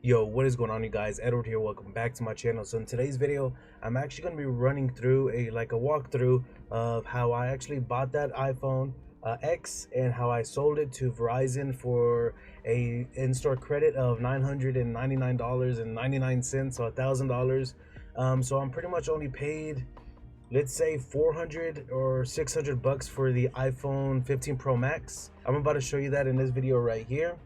Yo, what is going on, you guys? Edward here. Welcome back to my channel. So in today's video, I'm actually going to be running through a walkthrough of how I actually bought that iPhone X and how I sold it to Verizon for a in-store credit of $999.99, so $1,000. So I'm pretty much only paid, let's say, 400 or 600 bucks for the iPhone 15 Pro Max. I'm about to show you that in this video right here.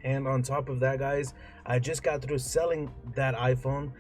And on top of that, guys, I just got through selling that iPhone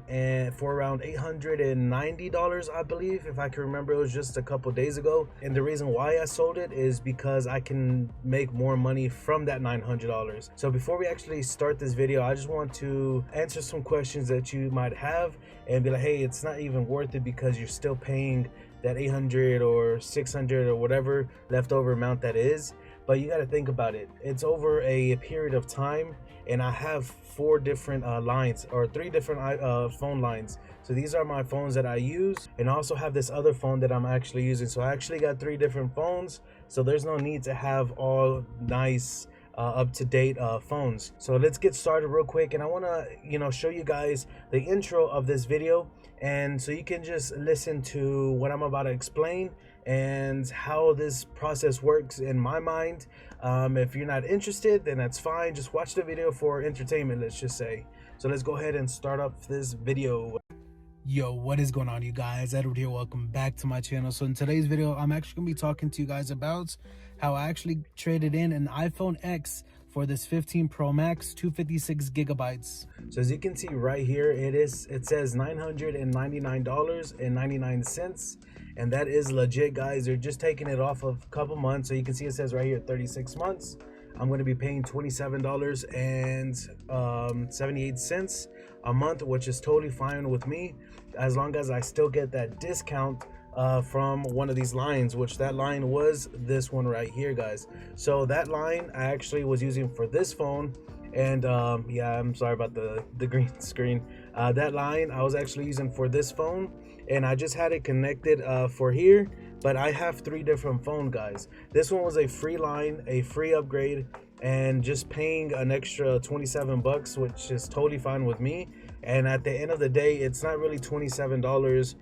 and for around $890, I believe, if I can remember. It was just a couple days ago, and the reason why I sold it is because I can make more money from that $900. So before we actually start this video, I just want to answer some questions that you might have and be like, hey, it's not even worth it because you're still paying that 800 or 600 or whatever leftover amount that is. But you got to think about it. It's over a period of time, and I have four different lines, or three different phone lines. So these are my phones that I use, and I also have this other phone that I'm actually using. So I actually got three different phones, so there's no need to have all nice up-to-date phones. So let's get started real quick, and I want to show you guys the intro of this video, and so you can just listen to what I'm about to explain and how this process works in my mind. If you're not interested, then that's fine. Just watch the video for entertainment, let's just say. So let's go ahead and start up this video. Yo, what is going on, you guys? Edward here. Welcome back to my channel. So in today's video, I'm actually gonna be talking to you guys about how I actually traded in an iPhone X for this 15 Pro Max, 256 gigabytes. So as you can see right here, it says $999.99, and that is legit, guys. They're just taking it off of a couple months. So you can see it says right here 36 months. I'm going to be paying $27.78 a month, which is totally fine with me, as long as I still get that discount from one of these lines, which that line was this one right here, guys. So that line I actually was using for this phone, and yeah, I'm sorry about the green screen. That line I was actually using for this phone, and I just had it connected for here. But I have three different phones, guys. This one was a free line, a free upgrade, and just paying an extra 27 bucks, which is totally fine with me. And at the end of the day, it's not really $27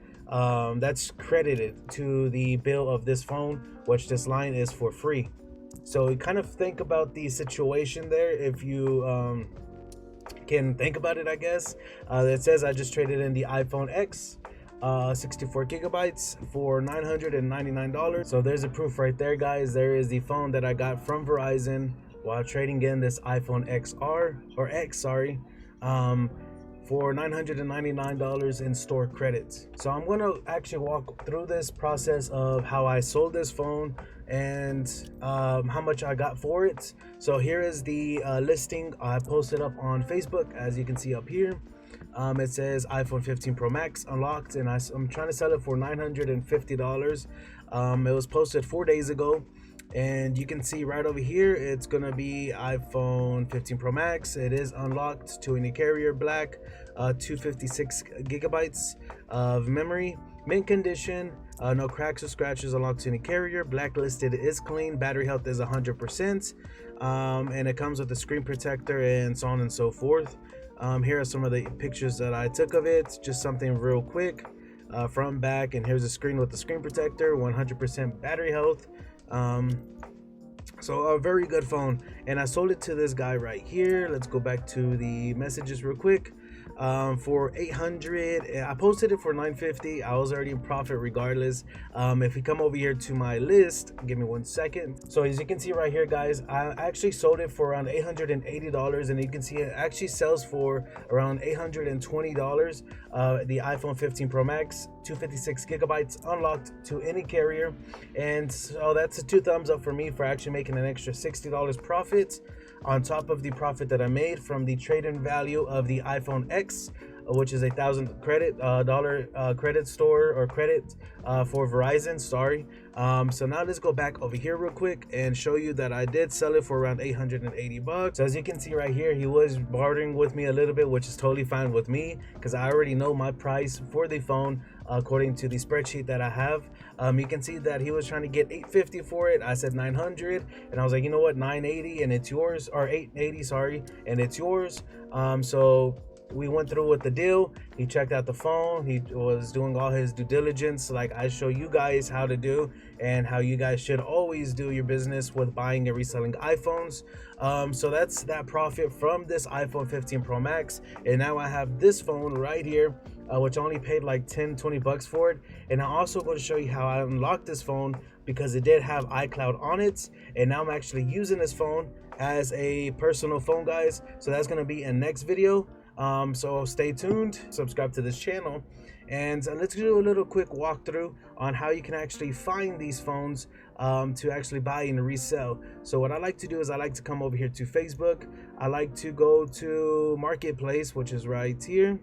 that's credited to the bill of this phone, which this line is for free. So you kind of think about the situation there, if you can think about it, I guess. It says I just traded in the iPhone X, 64 gigabytes for $999. So there's a proof right there, guys. There is the phone that I got from Verizon while trading in this iPhone XR, or X, sorry, for $999 in store credits. So I'm going to actually walk through this process of how I sold this phone and how much I got for it. So here is the listing I posted up on Facebook, as you can see up here. It says iPhone 15 Pro Max unlocked, and I'm trying to sell it for $950. It was posted 4 days ago, and you can see right over here it's gonna be iPhone 15 Pro Max. It is unlocked to any carrier, black, 256 gigabytes of memory, mint condition, no cracks or scratches, unlocked to any carrier, blacklisted, is clean, battery health is 100%, and it comes with a screen protector and so on and so forth. Here are some of the pictures that I took of it, just something real quick, front, back, and here's a screen with the screen protector, 100% battery health. So a very good phone, and I sold it to this guy right here. Let's go back to the messages real quick. For $800. I posted it for $950. I was already in profit regardless. If we come over here to my list, give me 1 second. So as you can see right here, guys, I actually sold it for around $880, and you can see it actually sells for around $820. The iPhone 15 Pro Max, 256 gigabytes, unlocked to any carrier, and so that's a 2 thumbs up for me for actually making an extra $60 profit on top of the profit that I made from the trade-in value of the iPhone X. which is $1,000 credit store or credit for Verizon. Sorry. So now let's go back over here real quick and show you that I did sell it for around 880 bucks. So as you can see right here, he was bartering with me a little bit, which is totally fine with me because I already know my price for the phone according to the spreadsheet that I have. You can see that he was trying to get 850 for it. I said 900, and I was like, you know what, 980 and it's yours, or 880, sorry, and it's yours. So we went through with the deal. He checked out the phone. He was doing all his due diligence like I show you guys how to do, and how you guys should always do your business with buying and reselling iPhones. So that's that profit from this iPhone 15 Pro Max. And now I have this phone right here, which I only paid like 10-20 bucks for it. And I'm also going to show you how I unlocked this phone because it did have iCloud on it, and now I'm actually using this phone as a personal phone, guys. So that's going to be in next video. So stay tuned, subscribe to this channel, and let's do a little quick walkthrough on how you can actually find these phones to actually buy and resell. So what I like to do is I like to come over here to Facebook. I like to go to Marketplace, which is right here.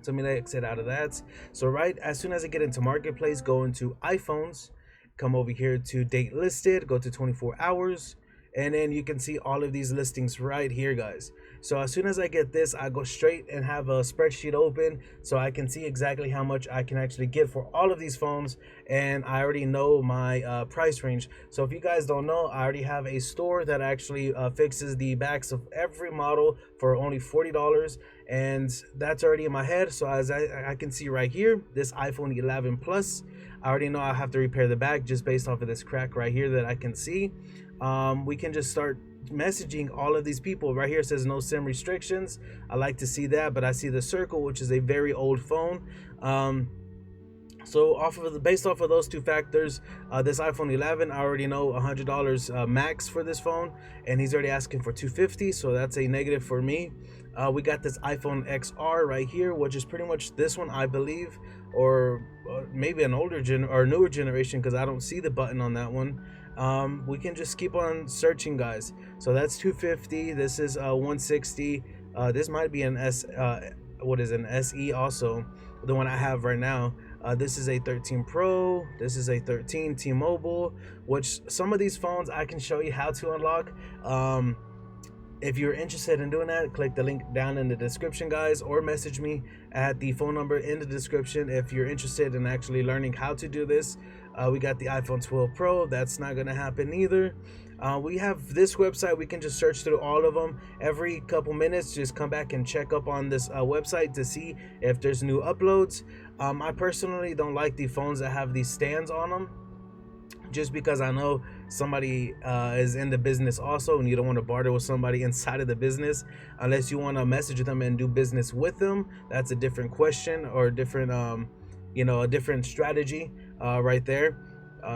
So let me exit out of that. So right as soon as I get into Marketplace, go into iPhones, come over here to date listed, go to 24 hours, and then you can see all of these listings right here, guys. So as soon as I get this, I go straight and have a spreadsheet open so I can see exactly how much I can actually get for all of these phones, and I already know my price range. So if you guys don't know, I already have a store that actually fixes the backs of every model for only $40, and that's already in my head. So as I can see right here, this iPhone 11 Plus, I already know I have to repair the back just based off of this crack right here that I can see. We can just start messaging all of these people. Right here it says no SIM restrictions. I like to see that, but I see the circle, which is a very old phone. So based off of those two factors, this iPhone 11, I already know $100 max for this phone, and he's already asking for $250, so that's a negative for me. We got this iPhone XR right here, which is pretty much this one, I believe, or maybe an older or newer generation, because I don't see the button on that one. We can just keep on searching, guys. So that's $250. This is 160. This might be an an SE also, the one I have right now. This is a 13 Pro. This is a 13 T-Mobile, which some of these phones I can show you how to unlock. If you're interested in doing that, click the link down in the description, guys, or message me at the phone number in the description if you're interested in actually learning how to do this. We got the iPhone 12 Pro. That's not going to happen either. We have this website. We can just search through all of them every couple minutes. Just come back and check up on this website to see if there's new uploads. I personally don't like the phones that have these stands on them, just because I know somebody is in the business also, and you don't want to barter with somebody inside of the business unless you want to message them and do business with them. That's a different question, or a different a different strategy right there.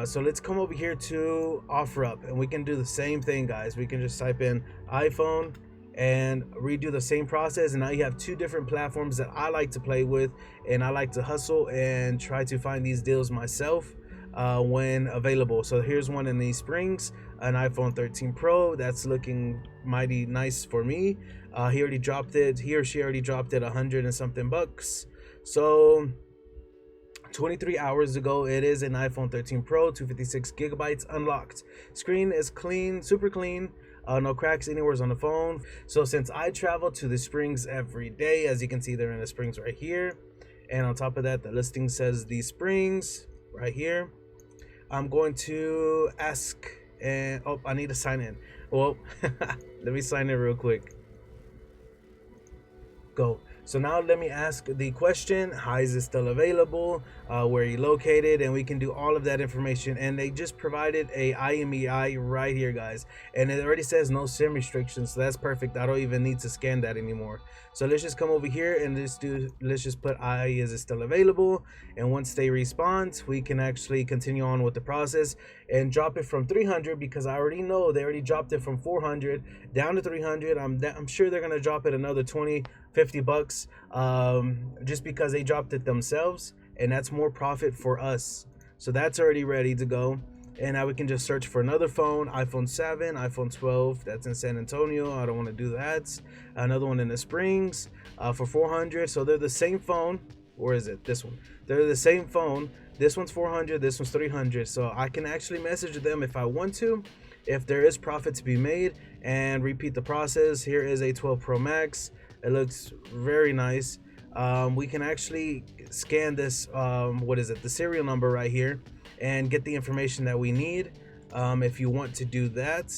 So let's come over here to OfferUp, and we can do the same thing, guys. We can just type in iPhone and redo the same process, and now you have two different platforms that I like to play with, and I like to hustle and try to find these deals myself when available. So here's one in these Springs, an iPhone 13 Pro. That's looking mighty nice for me. He or she already dropped it 100 and something bucks. So 23 hours ago, it is an iPhone 13 Pro, 256 gigabytes unlocked. Screen is clean, super clean. No cracks anywhere on the phone. So since I travel to the Springs every day, as you can see, they're in the Springs right here, and on top of that, the listing says the Springs right here. I'm going to ask, and I need to sign in. Well, let me sign in real quick. Go. So now let me ask the question: how is it still available? Where are you located? And we can do all of that information. And they just provided a IMEI right here, guys, and it already says no SIM restrictions, so that's perfect. I don't even need to scan that anymore. So let's just come over here and let's just put is it still available, and once they respond, we can actually continue on with the process and drop it from 300, because I already know they already dropped it from 400 down to 300. I'm sure they're gonna drop it another 20-50 bucks, just because they dropped it themselves, and that's more profit for us. So that's already ready to go. And now we can just search for another phone, iPhone 7, iPhone 12, that's in San Antonio. I don't want to do that. Another one in the Springs for 400. So they're the same phone. Or is it this one? They're the same phone. This one's 400, this one's 300. So I can actually message them if I want to, if there is profit to be made, and repeat the process. Here is a 12 Pro Max. It looks very nice. We can actually scan this, what is it, the serial number right here, and get the information that we need. If you want to do that.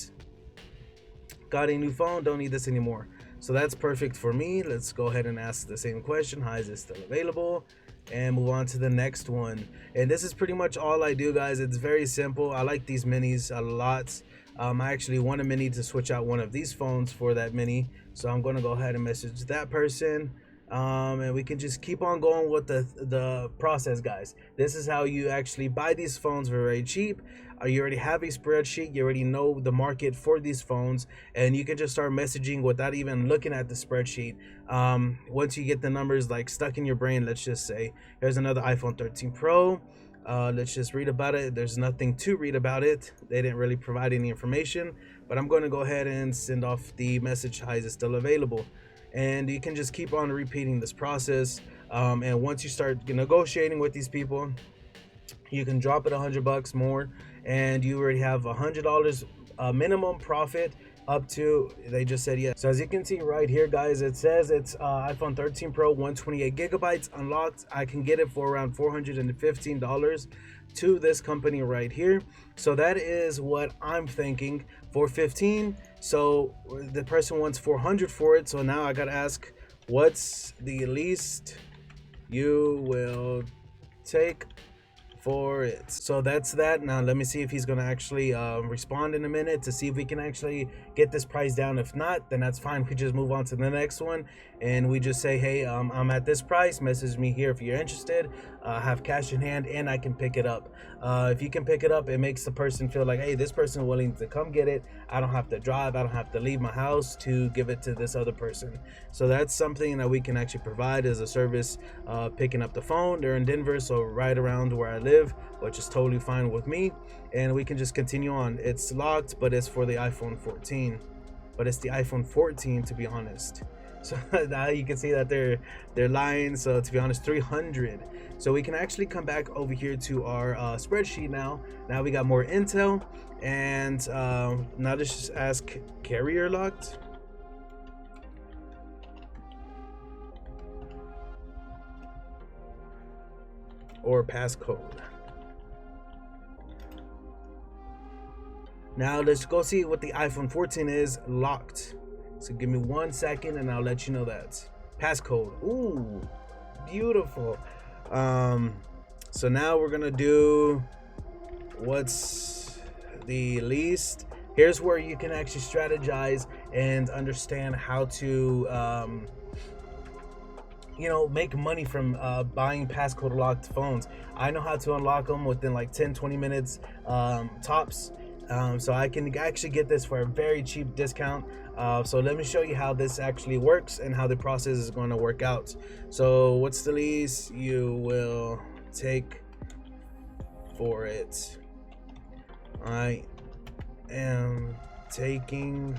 Got a new phone, don't need this anymore. So that's perfect for me. Let's go ahead and ask the same question. Hi, is it still available? And move on to the next one. And this is pretty much all I do, guys. It's very simple. I like these minis a lot. I actually want a mini to switch out one of these phones for that mini. So I'm going to go ahead and message that person. And we can just keep on going with the process, guys. This is how you actually buy these phones for very cheap. You already have a spreadsheet, you already know the market for these phones, and you can just start messaging without even looking at the spreadsheet. Once you get the numbers like stuck in your brain, let's just say here's another iPhone 13 Pro. Let's just read about it. There's nothing to read about it. They didn't really provide any information, but I'm going to go ahead and send off the message, hi, is it still available? And you can just keep on repeating this process. And once you start negotiating with these people, you can drop it $100 more, and you already have $100 minimum profit up to, they just said yes. So as you can see right here, guys, it says it's iPhone 13 Pro, 128 gigabytes unlocked. I can get it for around $415 to this company right here. So that is what I'm thinking for 15. So the person wants 400 for it. So now I gotta ask, what's the least you will take for it? So that's that. Now let me see if he's gonna actually respond in a minute to see if we can actually get this price down. If not, then that's fine. We just move on to the next one, and we just say, hey, I'm at this price, message me here if you're interested. Have cash in hand, and I can pick it up. If you can pick it up, it makes the person feel like, hey, this person is willing to come get it. I don't have to drive, I don't have to leave my house to give it to this other person. So that's something that we can actually provide as a service. Picking up the phone, they're in Denver, so right around where I live, which is totally fine with me. And we can just continue on. It's locked, but it's for the iPhone 14, but it's the iPhone 14 to be honest. So now you can see that they're lying. So to be honest, 300. So we can actually come back over here to our spreadsheet now. Now we got more intel, and now let's just ask, carrier locked. Or passcode. Now let's go see what the iPhone 14 is locked. So give me 1 second and I'll let you know that. Passcode. Ooh, beautiful. So now we're gonna do what's the least. Here's where you can actually strategize and understand how to make money from buying passcode locked phones. I know how to unlock them within like 10-20 minutes tops. So I can actually get this for a very cheap discount. So let me show you how this actually works and how the process is going to work out. So what's the least you will take for it? I am taking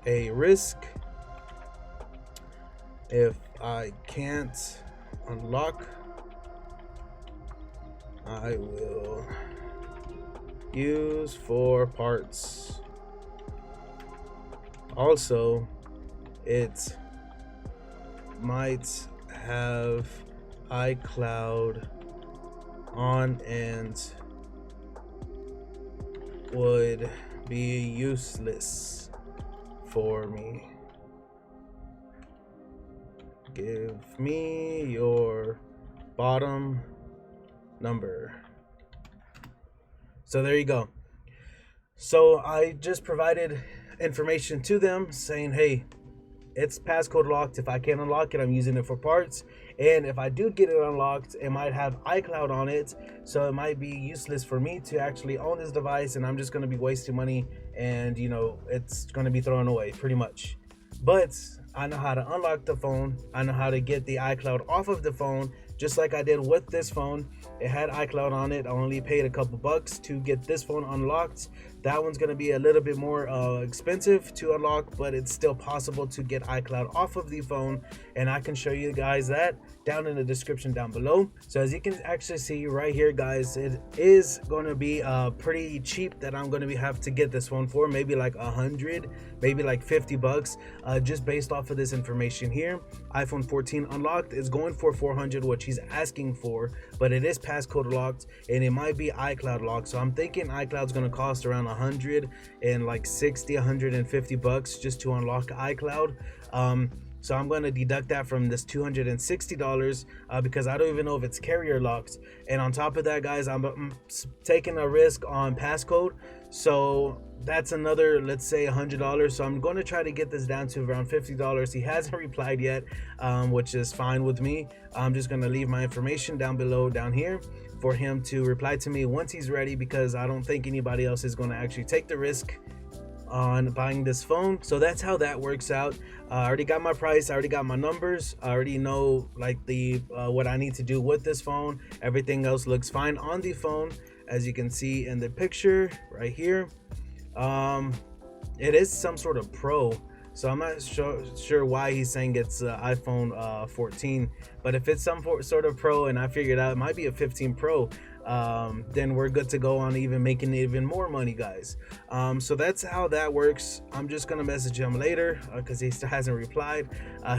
a risk. If I can't unlock, I will use for parts. Also, it might have iCloud on and would be useless for me. Give me your bottom number. So there you go. So I just provided information to them saying, hey, it's passcode locked. If I can't unlock it, I'm using it for parts. And if I do get it unlocked, it might have iCloud on it. So it might be useless for me to actually own this device, and I'm just going to be wasting money, and it's going to be thrown away pretty much. But I know how to unlock the phone. I know how to get the iCloud off of the phone just like I did with this phone. It had iCloud on it. I only paid a couple bucks to get this phone unlocked. That one's going to be a little bit more expensive to unlock, but it's still possible to get iCloud off of the phone, and I can show you guys that down in the description down below. So as you can actually see right here, guys, it is going to be pretty cheap that I'm going to have to get this phone for, maybe like 100, maybe like 50 bucks, just based off of this information here. iPhone 14 unlocked is going for 400, which he's asking for, but it is passcode locked and it might be iCloud locked. So I'm thinking iCloud's going to cost around 160, 150 bucks just to unlock iCloud. So I'm going to deduct that from this $260 because I don't even know if it's carrier locked. And on top of that, guys, I'm taking a risk on passcode. So that's another, let's say, $100. So I'm going to try to get this down to around $50. He hasn't replied yet, which is fine with me. I'm just going to leave my information down below, down here, for him to reply to me once he's ready, because I don't think anybody else is going to actually take the risk on buying this phone. So that's how that works out. I already got my price, I already got my numbers, I already know like the what I need to do with this phone. Everything else looks fine on the phone, as you can see in the picture right here. It is some sort of Pro, so I'm not sure why he's saying it's iPhone 14, but if it's some sort of Pro, and I figured out it might be a 15 Pro, then we're good to go on even making even more money, guys. So that's how that works. I'm just gonna message him later because he still hasn't replied.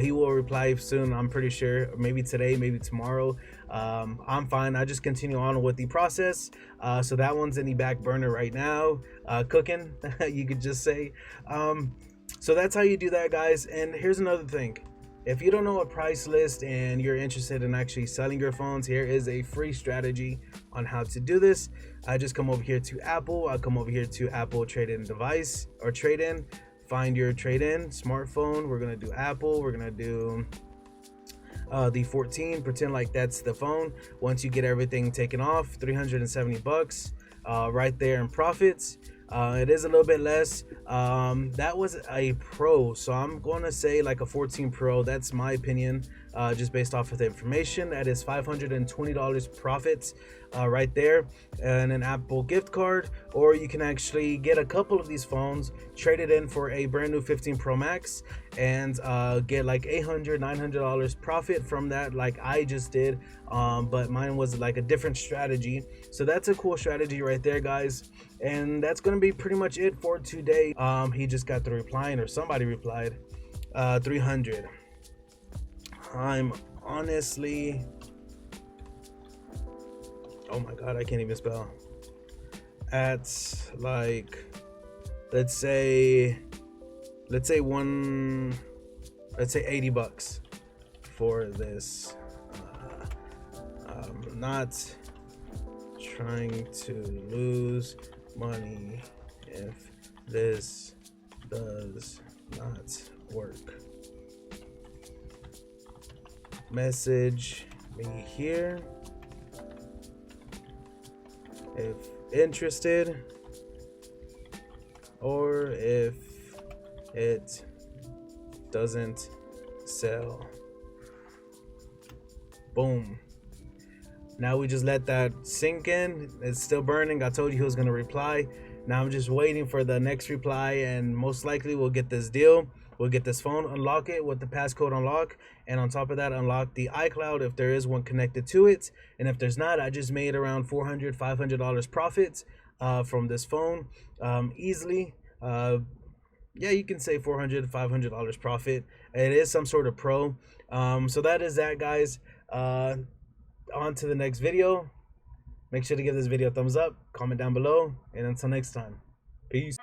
He will reply soon, I'm pretty sure, maybe today, maybe tomorrow. I'm fine. I just continue on with the process. So that one's in the back burner right now, cooking, you could just say. So that's how you do that, guys. And here's another thing: if you don't know a price list and you're interested in actually selling your phones, here is a free strategy on how to do this. I just come over here to Apple. I come over here to Apple trade-in device, or trade-in. Find your trade-in smartphone. We're gonna do Apple. We're gonna do the 14. Pretend like that's the phone. Once you get everything taken off, 370 bucks right there in profits. It is a little bit less. That was a Pro, so I'm going to say like a 14 Pro. That's my opinion, just based off of the information. That is $520 profits right there, and an Apple gift card. Or you can actually get a couple of these phones, trade it in for a brand new 15 Pro Max, and get like $800, $900 profit from that, like I just did. But mine was like a different strategy. So that's a cool strategy right there, guys. And that's gonna be pretty much it for today. He just got the replying, or somebody replied. 300. I'm honestly, oh my god, I can't even spell. At like, let's say 80 bucks for this. I'm not trying to lose money if this does not work. Message me here if interested, or if it doesn't sell. Boom. Now we just let that sink in. It's still burning. I told you he was going to reply. Now I'm just waiting for the next reply, and most likely we'll get this deal. We'll get this phone, unlock it with the passcode unlock, and on top of that, unlock the iCloud if there is one connected to it. And if there's not, I just made around $400, $500 profits from this phone easily. Yeah, you can say $400, $500 profit. It is some sort of Pro. So that is that, guys. On to the next video. Make sure to give this video a thumbs up, comment down below, and until next time, peace.